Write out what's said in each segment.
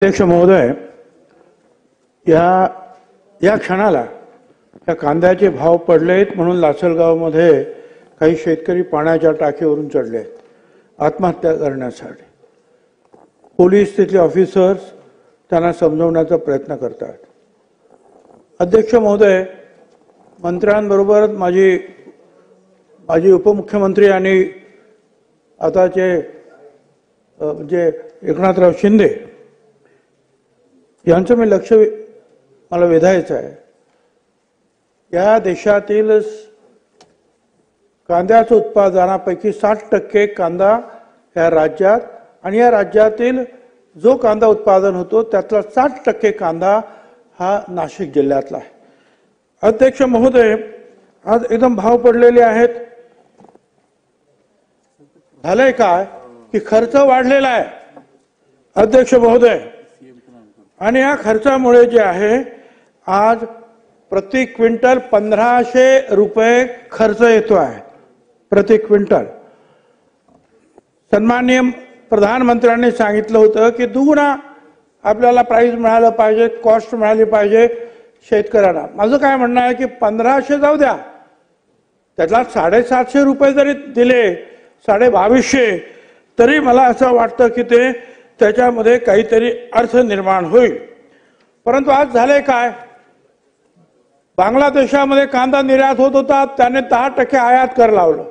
अध्यक्ष महोदय, या क्षणाला या कांद्याचे भाव पडलेत म्हणून लासलगावमध्ये काही शेतकरी पाण्याच्या टाकीवरून चढले आत्महत्या करण्यासाठी. पोलीस तिथले ऑफिसर्स त्यांना समजवण्याचा प्रयत्न करतात. अध्यक्ष महोदय, मंत्र्यांबरोबर माझी उपमुख्यमंत्री आणि आताचे म्हणजे एकनाथराव शिंदे यांचं मी लक्ष मला वेधायचं आहे. या देशातील कांद्याच्या उत्पादनापैकी 60% कांदा या राज्यात आणि या राज्यातील जो कांदा उत्पादन होतो त्यातला 60% कांदा हा नाशिक जिल्ह्यातला आहे. अध्यक्ष महोदय, आज एकदम भाव पडलेले आहेत. झालंय काय की खर्च वाढलेला आहे अध्यक्ष महोदय, आणि या खर्चामुळे जे आहे आज प्रति क्विंटल 1500 रुपये खर्च येतो आहे प्रति क्विंटल. सन्माननीय प्रधानमंत्र्यांनी सांगितलं होतं की दुगुणा आपल्याला प्राइस मिळालं पाहिजे, कॉस्ट मिळाली पाहिजे शेतकऱ्यांना. माझं काय म्हणणं आहे की 1500 जाऊ द्या, त्यातला 750 रुपये जरी दिले, 2250, तरी मला असं वाटतं की ते त्याच्यामध्ये काहीतरी अर्थ निर्माण होईल. परंतु आज झाले काय, बांगलादेशामध्ये कांदा निर्यात होत होता, त्याने 10% आयात कर लावलं,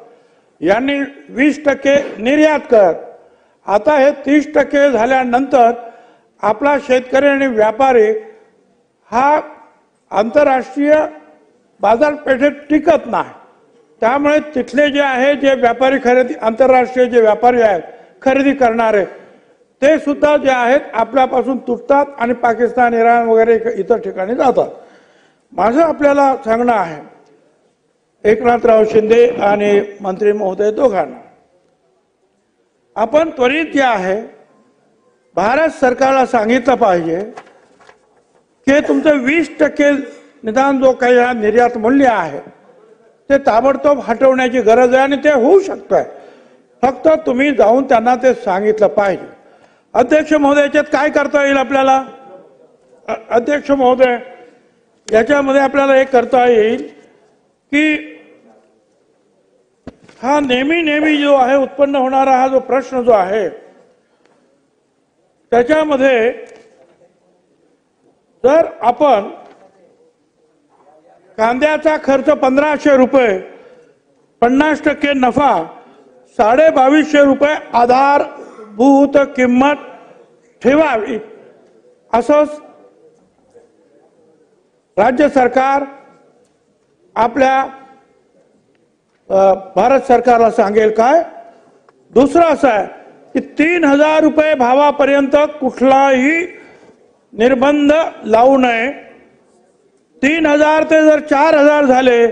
यांनी 20% निर्यात कर. आता हे 30% झाल्यानंतर आपला शेतकरी आणि व्यापारी हा आंतरराष्ट्रीय बाजारपेठेत टिकत नाही. त्यामुळे तिथले जे आहे जे व्यापारी खरेदी आंतरराष्ट्रीय जे व्यापारी आहेत खरेदी करणारे ते सुद्धा जे आहेत आपल्यापासून तुटतात आणि पाकिस्तान, इराण वगैरे इतर ठिकाणी जातात. माझं आपल्याला सांगणं आहे एकनाथराव शिंदे आणि मंत्री महोदय दोघांना, आपण त्वरित जे आहे भारत सरकारला सांगितलं पाहिजे की तुमचं 20% निदान जो काही निर्यात मूल्य आहे ते ताबडतोब हटवण्याची गरज आहे आणि ते होऊ शकतंय. फक्त तुम्ही जाऊन त्यांना ते सांगितलं पाहिजे. अध्यक्ष महोदय, याच्यात काय करता येईल आपल्याला? अध्यक्ष महोदय, याच्यामध्ये आपल्याला एक करता येईल की हा नेहमी जो आहे उत्पन्न होणारा हा जो प्रश्न जो आहे त्याच्यामध्ये जर आपण कांद्याचा खर्च 1500 रुपये, 50% नफा, 2250 रुपये आधारभूत किंमत ठेवावी असं राज्य सरकार आपल्या भारत सरकारला सांगेल काय. दुसरं असं आहे की 3000 रुपये भावापर्यंत कुठलाही निर्बंध लावू नये. 3000 ते जर 4000 झाले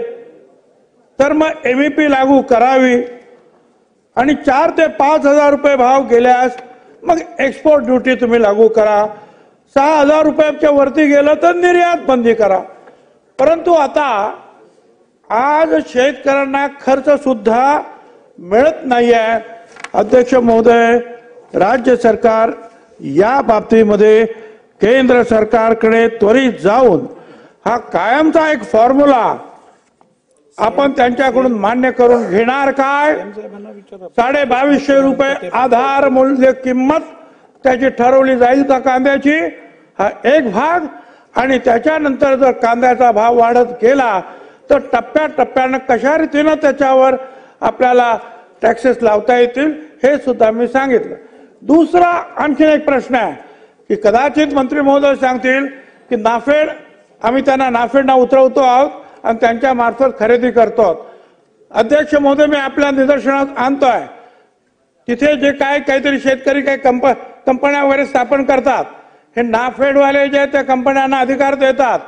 तर मग MEP लागू करावी आणि 4 ते 5000 रुपये भाव गेल्यास मग एक्सपोर्ट ड्युटी तुम्ही लागू करा. 6000 रुपयाच्या वरती गेलं तर निर्यात बंदी करा. परंतु आता आज शेतकऱ्यांना खर्च सुद्धा मिळत नाही आहे. अध्यक्ष महोदय, राज्य सरकार या बाबतीमध्ये केंद्र सरकारकडे त्वरित जाऊन हा कायमचा एक फॉर्म्युला आपण त्यांच्याकडून मान्य करून घेणार काय. 2250 रुपये आधार मूल्य किंमत त्याची ठरवली जाईल का कांद्याची, हा एक भाग. आणि त्याच्यानंतर जर कांद्याचा भाव वाढत गेला तर टप्प्याटप्प्यानं कशा रीतीनं त्याच्यावर आपल्याला टॅक्सेस लावता येतील हे सुद्धा मी सांगितलं. दुसरा आणखी एक प्रश्न आहे की कदाचित मंत्री महोदय सांगतील की नाफेड, आम्ही त्यांना नाफेडना उतरवतो आहोत आणि त्यांच्या मार्फत खरेदी करतो. अध्यक्ष महोदय, मी आपल्या निदर्शनात आणतोय तिथे जे काहीतरी शेतकरी काही कंपन्या वगैरे स्थापन करतात, हे नाफेडवाले जे त्या कंपन्यांना अधिकार देतात,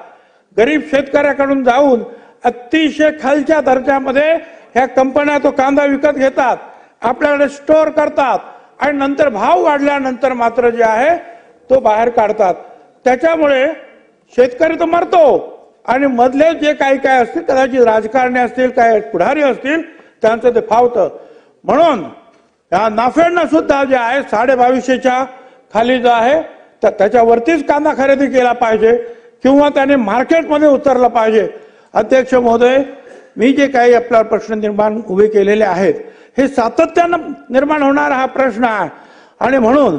गरीब शेतकऱ्याकडून जाऊन अतिशय खालच्या दर्जामध्ये ह्या कंपन्या तो कांदा विकत घेतात, आपल्याकडे स्टोअर करतात आणि नंतर भाव वाढल्यानंतर मात्र जे आहे तो बाहेर काढतात. त्याच्यामुळे शेतकरी तर मरतो आणि मधले जे काही असतील, कदाचित राजकारणी असतील, काही पुढारी असतील, त्यांचं ते फावतं. म्हणून या नाफेडनं सुद्धा जे आहे 2250च्या खाली जो आहे त्याच्यावरतीच कांदा खरेदी केला पाहिजे किंवा त्याने मार्केटमध्ये उतरला पाहिजे। अध्यक्ष महोदय, मी जे काही आपला प्रश्न निर्माण उभे केलेले आहेत हे सातत्यानं निर्माण होणारा हा प्रश्न आहे आणि म्हणून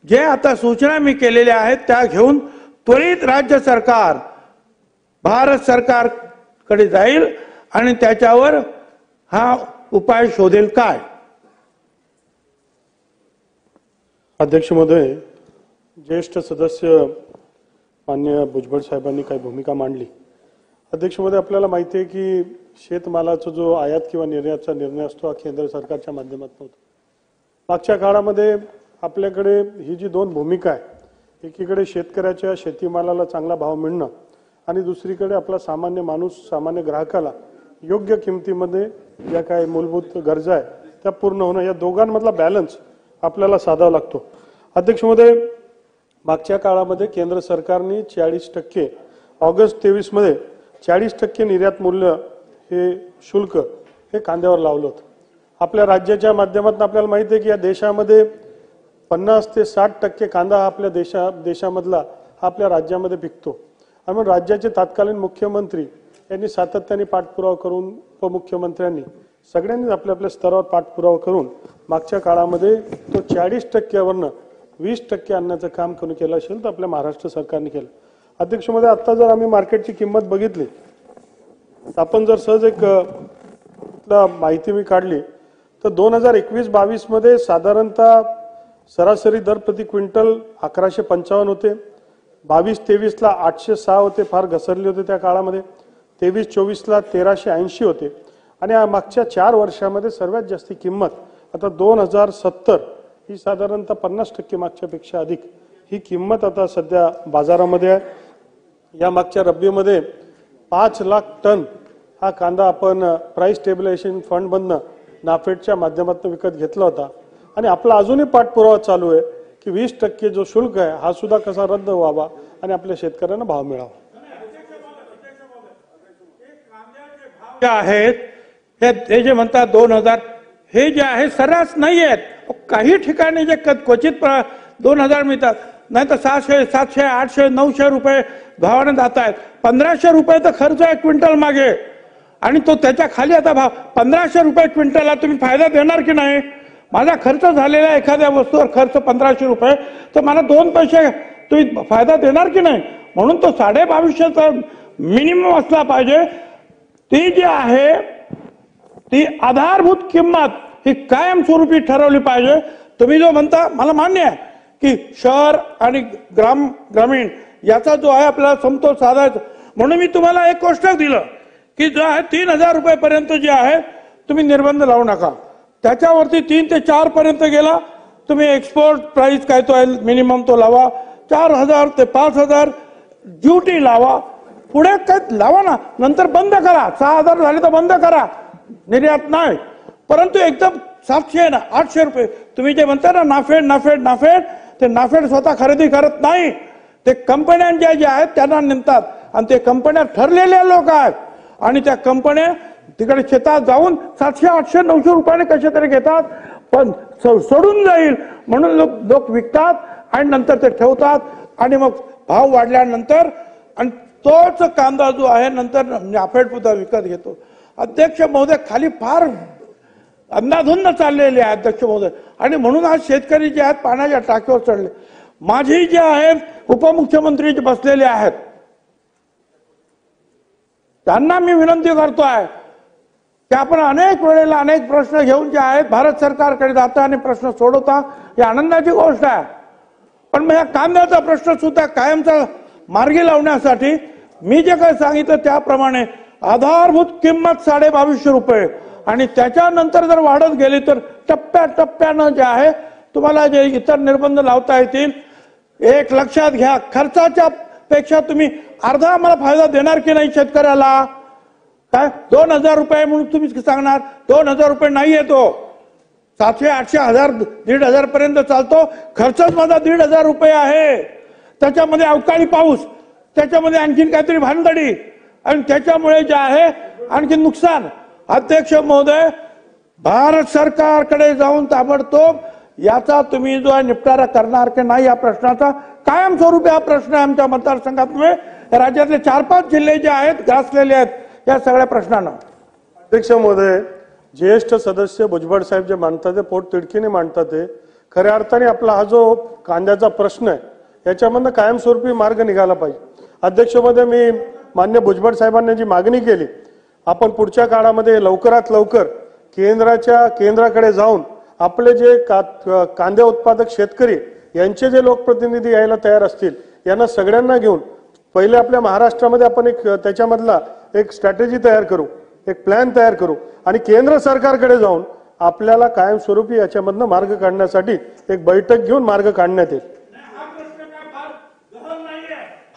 जे आता सूचना मी केलेल्या आहेत त्या घेऊन त्वरित राज्य सरकार भारत सरकारकडे जाईल आणि त्याच्यावर हा उपाय शोधेल काय। अध्यक्ष महोदय, ज्येष्ठ सदस्य माननीय भुजबळ साहेबांनी काही भूमिका मांडली। अध्यक्ष महोदय, आपल्याला माहिती आहे की शेतमालाचा जो आयात किंवा निर्यातचा निर्णय असतो हा केंद्र सरकारच्या माध्यमातून होतो। मागच्या काळामध्ये आपल्याकडे ही जी दोन भूमिका आहे, एकीकडे शेतकऱ्याच्या शेतीमालाला चांगला भाव मिळणं आणि दुसरीकडे आपला सामान्य माणूस सामान्य ग्राहकाला योग्य किमतीमध्ये ज्या काही मूलभूत गरजा आहे त्या पूर्ण होणं, या दोघांमधला बॅलन्स आपल्याला साधावा लागतो। अध्यक्ष महोदय, मागच्या काळामध्ये केंद्र सरकारने 40% ऑगस्ट 23 मध्ये 40% निर्यात मूल्य हे शुल्क हे कांद्यावर लावलं होतं। आपल्या राज्याच्या माध्यमातून आपल्याला माहिती आहे की या देशामध्ये 50 ते 60% कांदा हा आपल्या देशामधला हा आपल्या राज्यामध्ये पिकतो आणि म्हणून राज्याचे तत्कालीन मुख्यमंत्री यांनी सातत्याने पाठपुरावा करून उपमुख्यमंत्र्यांनी सगळ्यांनी आपल्या आपल्या स्तरावर पाठपुरावा करून मागच्या काळामध्ये तो 40% वरनं 20% आणण्याचं काम कोणी केलं असेल तर आपल्या महाराष्ट्र सरकारने केलं। अध्यक्ष महोदय, आता जर आम्ही मार्केटची किंमत बघितली, आपण जर सहज एक माहिती मी काढली तर 2021-22 मध्ये साधारणतः सरासरी दर प्रति क्विंटल 1155 होते, 22-23 ला 806 होते, फार घसरले होते त्या काळामध्ये, 23-24 ला 1380 होते आणि मागच्या 4 वर्षामध्ये सर्वात जास्ती किंमत आता 2070 ही साधारणतः 50% मागच्यापेक्षा अधिक ही किंमत आता सध्या बाजारामध्ये आहे। या मागच्या रब्बीमध्ये 5 लाख टन हा कांदा आपण प्राइस स्टेबिलायझेशन फंड मधनं नाफेडच्या माध्यमातून विकत घेतला होता आणि आपला अजूनही पाठपुरावा चालू आहे की 20% जो शुल्क आहे हा सुद्धा कसा रद्द व्हावा आणि आपल्या शेतकऱ्यांना भाव मिळावा। आहेत हे जे म्हणतात 2000 हे जे आहे सर्रास नाही आहेत। काही ठिकाणी जे क्वचित 2000 मिळतात, नाही तर 600, 700, 800, 900 रुपये भावाने जात आहेत। 1500 रुपये तर खर्च आहे क्विंटल मागे आणि तो त्याच्या खाली आता भाव 1500 रुपये क्विंटलला तुम्ही फायदा देणार की नाही? माझा खर्च झालेला एखाद्या वस्तूवर खर्च 1500 रुपये तर मला 2 पैसे तुम्ही फायदा देणार की नाही? म्हणून तो 2250चा मिनिमम असला पाहिजे। ती जी आहे ती आधारभूत किंमत ही कायमस्वरूपी ठरवली पाहिजे। तुम्ही जो म्हणता मला मान्य आहे की शहर आणि ग्रामीण याचा जो आहे आपल्याला समतोल साधायचा, म्हणून मी तुम्हाला एक गोष्ट दिलं की जो आहे 3000 रुपये पर्यंत जे आहे तुम्ही निर्बंध लावू नका, त्याच्यावरती 3 ते 4 पर्यंत गेला तुम्ही एक्सपोर्ट प्राइस काय तो आहे मिनिमम तो लावा, 4000 ते 5000 ड्युटी लावा, पुढे काय लावा ना, नंतर बंद करा, 6000 झाले तर बंद करा, निर्यात नाही। परंतु एकदम 700 ना 800 रुपये तुम्ही जे म्हणता ना नाफेड ते नाफेड स्वतः खरेदी करत नाही, ते कंपन्यांच्या ज्या आहेत त्यांना नेमतात आणि ते कंपन्या ठरलेल्या लोक आहेत आणि त्या कंपन्या तिकडे शेतात जाऊन 700, 800, 900 रुपयाने कसे तरी घेतात, पण सोडून जाईल म्हणून लोक विकतात आणि नंतर ते ठेवतात आणि मग भाव वाढल्यानंतर आणि तोच कांदा जो आहे नंतर नाफेड सुद्धा विकत घेतो। अध्यक्ष महोदय, खाली फार अंधाधुंद चाललेले आहे अध्यक्ष महोदय आणि म्हणून आज शेतकरी जे आहेत पाण्याच्या टाकीवर चढले। माझी जे आहे उपमुख्यमंत्री जे बसलेले आहेत त्यांना मी विनंती करतोय की आपण अनेक वेळेला अनेक प्रश्न घेऊन जे आहेत भारत सरकारकडे जाता आणि प्रश्न सोडवता, ही आनंदाची गोष्ट आहे, पण मग या कांद्याचा प्रश्न सुद्धा कायमचा मार्गी लावण्यासाठी मी जे काही सांगितलं त्याप्रमाणे आधारभूत किंमत 2250 रुपये आणि त्याच्यानंतर जर वाढत गेली तर टप्प्याटप्प्यानं जे आहे तुम्हाला जे इतर निर्बंध लावता येतील। एक लक्षात घ्या, खर्चाच्या पेक्षा तुम्ही अर्धा आम्हाला फायदा देणार की नाही शेतकऱ्याला? काय 2000 रुपये म्हणून तुम्ही सांगणार? 2000 रुपये नाही येतो, 700, 800, 1000, 1500 पर्यंत चालतो, खर्चच माझा 1500 रुपये आहे। त्याच्यामध्ये अवकाळी पाऊस, त्याच्यामध्ये आणखीन काहीतरी भानगडी आणि त्याच्यामुळे जे आहे आणखी नुकसान। अध्यक्ष महोदय, भारत सरकारकडे जाऊन ताबडतोब याचा तुम्ही जो आहे निपटारा करणार की नाही या प्रश्नाचा कायमस्वरूपी हा प्रश्न आहे आमच्या मतदारसंघातमुळे राज्यातले 4-5 जिल्हे जे आहेत ग्रासलेले आहेत या सगळ्या प्रश्नांना. अध्यक्ष महोदय, ज्येष्ठ सदस्य भुजबळ साहेब जे मांडतात ते पोट तिडकीने मांडतात ते खऱ्या अर्थाने आपला हा जो कांद्याचा प्रश्न आहे याच्यामधनं कायमस्वरूपी मार्ग निघाला पाहिजे. अध्यक्ष महोदय, मी मान्य भुजबळ साहेबांनी जी मागणी केली, आपण पुढच्या काळामध्ये लवकरात लवकर केंद्राकडे जाऊन आपले जे कांदे उत्पादक शेतकरी यांचे जे लोकप्रतिनिधी यायला तयार असतील यांना सगळ्यांना घेऊन पहिले आपल्या महाराष्ट्रामध्ये आपण एक त्याच्यामधला एक स्ट्रॅटेजी तयार करू, एक प्लॅन तयार करू आणि केंद्र सरकारकडे जाऊन आपल्याला कायमस्वरूपी याच्यामधनं मार्ग काढण्यासाठी एक बैठक घेऊन मार्ग काढण्यात येईल.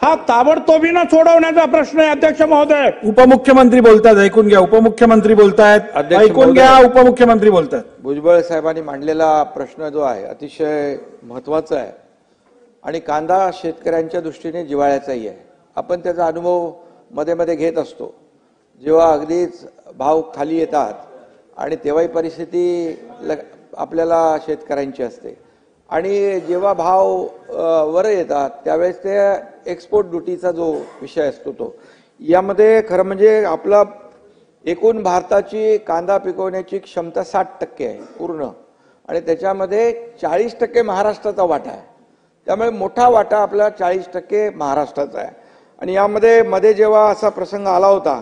हा ताबडतोबीनं सोडवण्याचा प्रश्न आहे अध्यक्ष महोदय. उपमुख्यमंत्री बोलतात, ऐकून घ्या. उपमुख्यमंत्री बोलतायत, ऐकून घ्या. उपमुख्यमंत्री बोलतात. भुजबळ साहेबांनी मांडलेला प्रश्न जो आहे अतिशय महत्वाचा आहे आणि कांदा शेतकऱ्यांच्या दृष्टीने जिव्हाळ्याचाही आहे. आपण त्याचा अनुभव मध्ये मध्ये घेत असतो. जेव्हा अगदीच भाव खाली येतात आणि तेव्हाही परिस्थिती आपल्याला शेतकऱ्यांची असते आणि जेव्हा भाव वर येतात त्यावेळेस ते एक्सपोर्ट ड्युटीचा जो विषय असतो तो यामध्ये खरं म्हणजे आपला एकूण भारताची कांदा पिकवण्याची क्षमता 60% आहे पूर्ण आणि त्याच्यामध्ये 40% महाराष्ट्राचा वाटा आहे. त्यामुळे मोठा वाटा आपला 40% महाराष्ट्राचा आहे. आणि यामध्ये मध्ये जेव्हा असा प्रसंग आला होता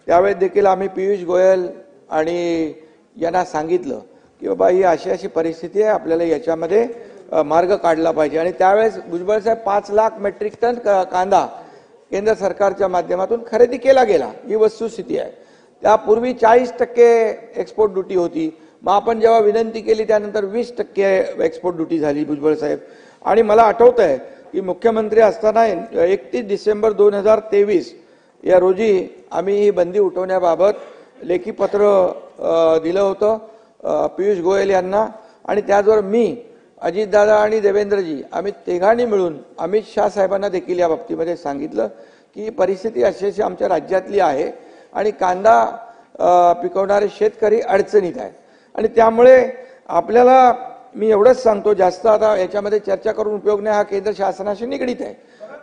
त्यावेळेस देखील आम्ही पियुष गोयल आणि यांना सांगितलं की बाबा ही अशी अशी परिस्थिती आहे, आपल्याला याच्यामध्ये मार्ग काढला पाहिजे. आणि त्यावेळेस भुजबळ साहेब 5 लाख मेट्रिक टन कांदा केंद्र सरकारच्या माध्यमातून खरेदी केला गेला, ही वस्तुस्थिती आहे. त्यापूर्वी 40% एक्सपोर्ट ड्युटी होती. मग आपण जेव्हा विनंती केली त्यानंतर 20% एक्सपोर्ट ड्युटी झाली भुजबळ साहेब. आणि मला आठवत आहे की मुख्यमंत्री असताना 31 डिसेंबर 2023 या रोजी आम्ही ही बंदी उठवण्याबाबत लेखी पत्र दिलं होतं पियुष गोयल यांना आणि त्याचबरोबर मी, अजितदादा आणि देवेंद्रजी आम्ही तिघांनी मिळून अमित शाह साहेबांना देखील या बाबतीमध्ये सांगितलं की परिस्थिती अशी आमच्या राज्यातली आहे आणि कांदा पिकवणारे शेतकरी अडचणीत आहे. आणि त्यामुळे आपल्याला मी एवढंच सांगतो, जास्त आता याच्यामध्ये चर्चा करून उपयोग नाही, हा केंद्र शासनाशी निगडीत आहे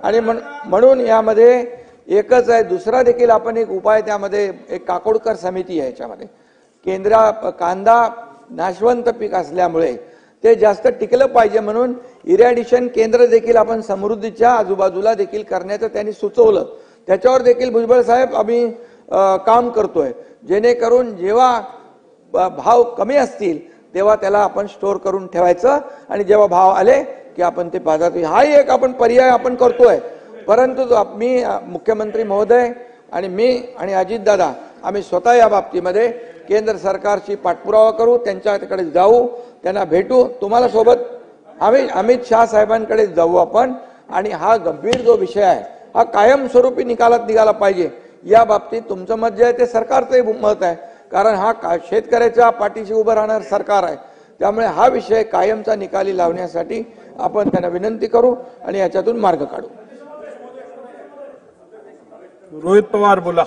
आणि म्हणून यामध्ये एकच आहे. दुसरा देखील आपण एक उपाय त्यामध्ये एक काकोडकर समिती आहे याच्यामध्ये. कांदा नाशवंत पीक असल्यामुळे ते जास्त टिकलं पाहिजे म्हणून इरॅडिशन केंद्र देखील आपण समृद्धीच्या आजूबाजूला देखील करण्याचं त्यांनी सुचवलं. त्याच्यावर देखील भुजबळ साहेब आम्ही काम करतोय जेणेकरून जेव्हा भाव कमी असतील तेव्हा त्याला आपण स्टोअर करून ठेवायचं आणि जेव्हा भाव आले की आपण ते बाजारात, हाही एक आपण पर्याय आपण करतोय. परंतु मी मुख्यमंत्री महोदय आणि मी आणि अजितदादा आम्ही स्वतः या बाबतीमध्ये केंद्र सरकारची पाठपुरावा करू, त्यांच्याकडे जाऊ, त्यांना भेटू. तुम्हाला सोबत आम्ही अमित शाह साहेबांकडे जाऊ आपण आणि हा गंभीर जो विषय आहे हा कायमस्वरूपी निकालात निघाला पाहिजे. या बाबतीत तुमचं मत जे आहे ते सरकारचंही मत आहे, कारण हा शेतकऱ्याच्या पाठीशी उभं राहणार सरकार आहे. त्यामुळे हा विषय कायमचा निकाली लावण्यासाठी आपण त्यांना विनंती करू आणि याच्यातून मार्ग काढू. रोहित पवार बोला.